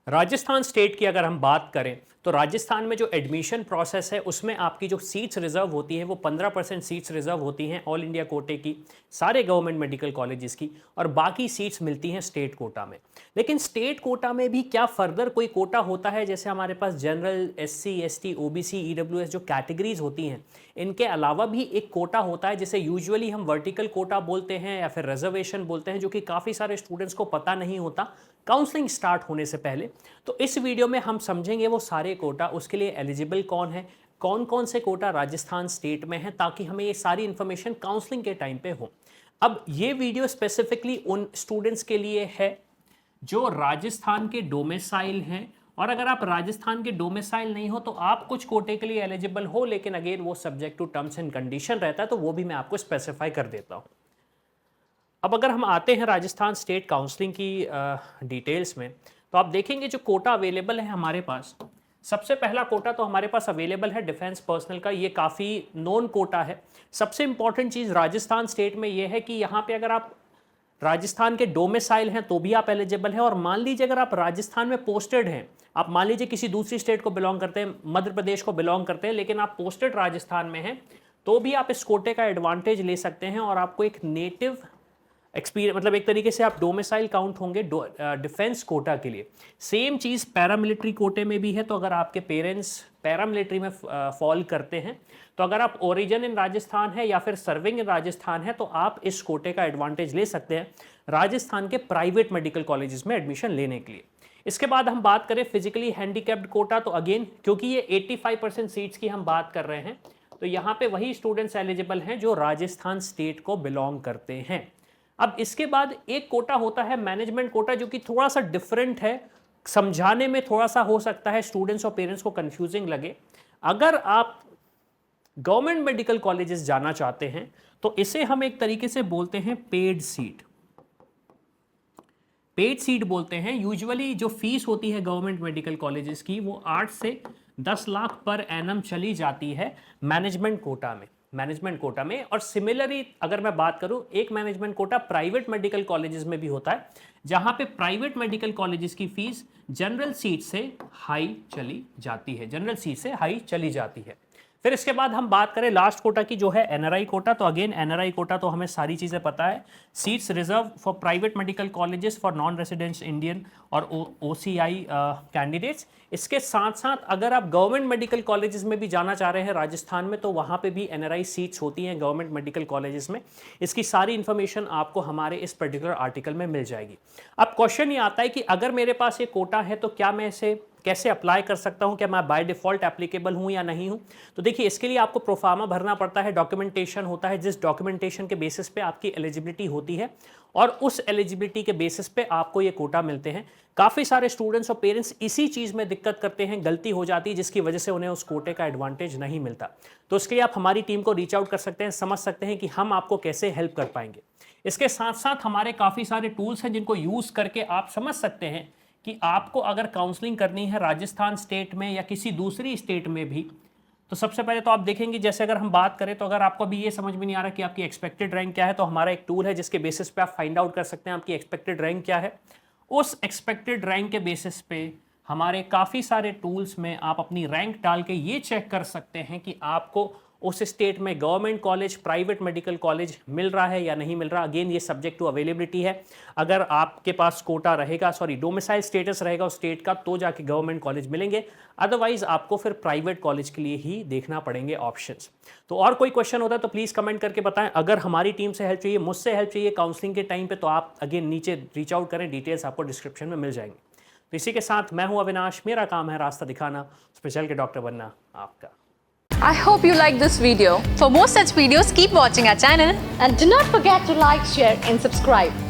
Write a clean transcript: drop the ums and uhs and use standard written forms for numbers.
Rajasthan state की अगर हम बात करें तो राजस्थान में जो एडमिशन प्रोसेस है उसमें आपकी जो सीट्स रिजर्व होती है वो 15% सीट्स रिजर्व होती हैं ऑल इंडिया कोटे की, सारे गवर्नमेंट मेडिकल कॉलेजेस की, और बाकी सीट्स मिलती हैं स्टेट कोटा में। लेकिन स्टेट कोटा में भी क्या फर्दर कोई कोटा होता है? जैसे हमारे पास general, SC, ST, OBC, EWS जो कैटेगरीज होती हैं, इनके अलावा भी एक कोटा होता है जिसे यूजुअली हम वर्टिकल कोटा बोलते हैं या फिर रिजर्वेशन बोलते हैं, जो कि काफ़ी सारे स्टूडेंट्स को पता नहीं होता काउंसलिंग स्टार्ट होने से पहले। तो इस वीडियो में हम समझेंगे वो सारे कोटा, उसके लिए एलिजिबल कौन है, कौन कौन से कोटा राजस्थान स्टेट में है, ताकि हमें ये सारी इन्फॉर्मेशन काउंसलिंग के टाइम पे हो। अब ये वीडियो स्पेसिफिकली उन स्टूडेंट्स के लिए है जो राजस्थान के डोमिसाइल हैं, और अगर आप राजस्थान के डोमिसाइल नहीं हो तो आप कुछ कोटे के लिए एलिजिबल हो, लेकिन अगेन वो subject to terms and condition रहता है, तो वो भी मैं आपको स्पेसिफाई कर देता हूँ। अब अगर हम आते हैं राजस्थान स्टेट काउंसलिंग की डिटेल्स में, तो आप देखेंगे जो कोटा अवेलेबल है हमारे पास, सबसे पहला कोटा तो हमारे पास अवेलेबल है डिफेंस पर्सनल का। ये काफ़ी नोन कोटा है। सबसे इंपॉर्टेंट चीज़ राजस्थान स्टेट में ये है कि यहाँ पे अगर आप राजस्थान के डोमिसाइल हैं तो भी आप एलिजिबल हैं, और मान लीजिए अगर आप राजस्थान में पोस्टेड हैं, आप मान लीजिए किसी दूसरी स्टेट को बिलोंग करते हैं, मध्य प्रदेश को बिलोंग करते हैं, लेकिन आप पोस्टेड राजस्थान में हैं, तो भी आप इस कोटे का एडवांटेज ले सकते हैं और आपको एक नेटिव एक्सपीरियंस, मतलब एक तरीके से आप डोमिसाइल काउंट होंगे डिफेंस कोटा के लिए। सेम चीज़ पैरामिलिट्री कोटे में भी है। तो अगर आपके पेरेंट्स पैरामिलिट्री में फॉल करते हैं, तो अगर आप ओरिजिन इन राजस्थान है या फिर सर्विंग इन राजस्थान है, तो आप इस कोटे का एडवांटेज ले सकते हैं राजस्थान के प्राइवेट मेडिकल कॉलेजेस में एडमिशन लेने के लिए। इसके बाद हम बात करें फिजिकली हैंडीकैप्ड कोटा, तो अगेन क्योंकि ये 85% सीट्स की हम बात कर रहे हैं, तो यहाँ पे वही स्टूडेंट्स एलिजिबल हैं जो राजस्थान स्टेट को बिलोंग करते हैं। अब इसके बाद एक कोटा होता है मैनेजमेंट कोटा, जो कि थोड़ा सा डिफरेंट है, समझाने में थोड़ा सा हो सकता है स्टूडेंट्स और पेरेंट्स को कंफ्यूजिंग लगे। अगर आप गवर्नमेंट मेडिकल कॉलेजेस जाना चाहते हैं तो इसे हम एक तरीके से बोलते हैं पेड सीट। पेड सीट बोलते हैं। यूजुअली जो फीस होती है गवर्नमेंट मेडिकल कॉलेजेस की वो 8 से 10 लाख पर एनम चली जाती है मैनेजमेंट कोटा में। और सिमिलरली अगर मैं बात करूं, एक management quota private medical colleges में भी होता है, जहां पे प्राइवेट मेडिकल कॉलेजेस की फीस जनरल सीट से हाई चली जाती है। फिर इसके बाद हम बात करें लास्ट कोटा की, जो है एनआरआई कोटा। तो अगेन एनआरआई कोटा तो हमें सारी चीज़ें पता है। Seats reserve for private medical colleges for non residents Indian और ओसीआई कैंडिडेट्स। इसके साथ साथ अगर आप गवर्नमेंट मेडिकल कॉलेजेस में भी जाना चाह रहे हैं राजस्थान में, तो वहाँ पे भी एनआरआई सीट्स होती हैं गवर्नमेंट मेडिकल कॉलेजेस में। इसकी सारी इन्फॉर्मेशन आपको हमारे इस पर्टिकुलर आर्टिकल में मिल जाएगी। अब क्वेश्चन ये आता है कि अगर मेरे पास ये कोटा है तो क्या मैं इसे कैसे अप्लाई कर सकता हूं, क्या मैं बाय डिफॉल्ट एप्लीकेबल हूं या नहीं हूं? तो देखिए, इसके लिए आपको प्रोफार्मा भरना पड़ता है, डॉक्यूमेंटेशन होता है, जिस डॉक्यूमेंटेशन के बेसिस पे आपकी एलिजिबिलिटी होती है, और उस एलिजिबिलिटी के बेसिस पे आपको ये कोटा मिलते हैं। काफ़ी सारे स्टूडेंट्स और पेरेंट्स इसी चीज़ में दिक्कत करते हैं, गलती हो जाती है, जिसकी वजह से उन्हें उस कोटे का एडवांटेज नहीं मिलता। तो उसके लिए आप हमारी टीम को रीच आउट कर सकते हैं, समझ सकते हैं कि हम आपको कैसे हेल्प कर पाएंगे। इसके साथ साथ हमारे काफ़ी सारे टूल्स हैं जिनको यूज़ करके आप समझ सकते हैं कि आपको अगर काउंसलिंग करनी है राजस्थान स्टेट में या किसी दूसरी स्टेट में भी, तो सबसे पहले तो आप देखेंगे, जैसे अगर हम बात करें, तो अगर आपको अभी ये समझ में नहीं आ रहा कि आपकी एक्सपेक्टेड रैंक क्या है, तो हमारा एक टूल है जिसके बेसिस पे आप फाइंड आउट कर सकते हैं आपकी एक्सपेक्टेड रैंक क्या है। उस एक्सपेक्टेड रैंक के बेसिस पे हमारे काफ़ी सारे टूल्स में आप अपनी रैंक डाल के ये चेक कर सकते हैं कि आपको उस स्टेट में government college, private medical college मिल रहा है या नहीं मिल रहा। अगेन ये सब्जेक्ट टू अवेलेबिलिटी है। अगर आपके पास कोटा रहेगा, डोमिसाइल स्टेटस रहेगा उस स्टेट का, तो जाके गवर्नमेंट कॉलेज मिलेंगे, अदरवाइज आपको फिर प्राइवेट कॉलेज के लिए ही देखना पड़ेंगे ऑप्शंस। तो और कोई क्वेश्चन होता है तो प्लीज़ कमेंट करके बताएं। अगर हमारी टीम से हेल्प चाहिए, मुझसे हेल्प चाहिए काउंसलिंग के टाइम पे, तो आप अगेन नीचे रीच आउट करें, डिटेल्स आपको डिस्क्रिप्शन में मिल जाएंगी। तो इसी के साथ मैं हूं अविनाश, मेरा काम है रास्ता दिखाना, स्पेशल के डॉक्टर बनना आपका। I hope you like this video. For more such videos, keep watching our channel and do not forget to like, share and subscribe.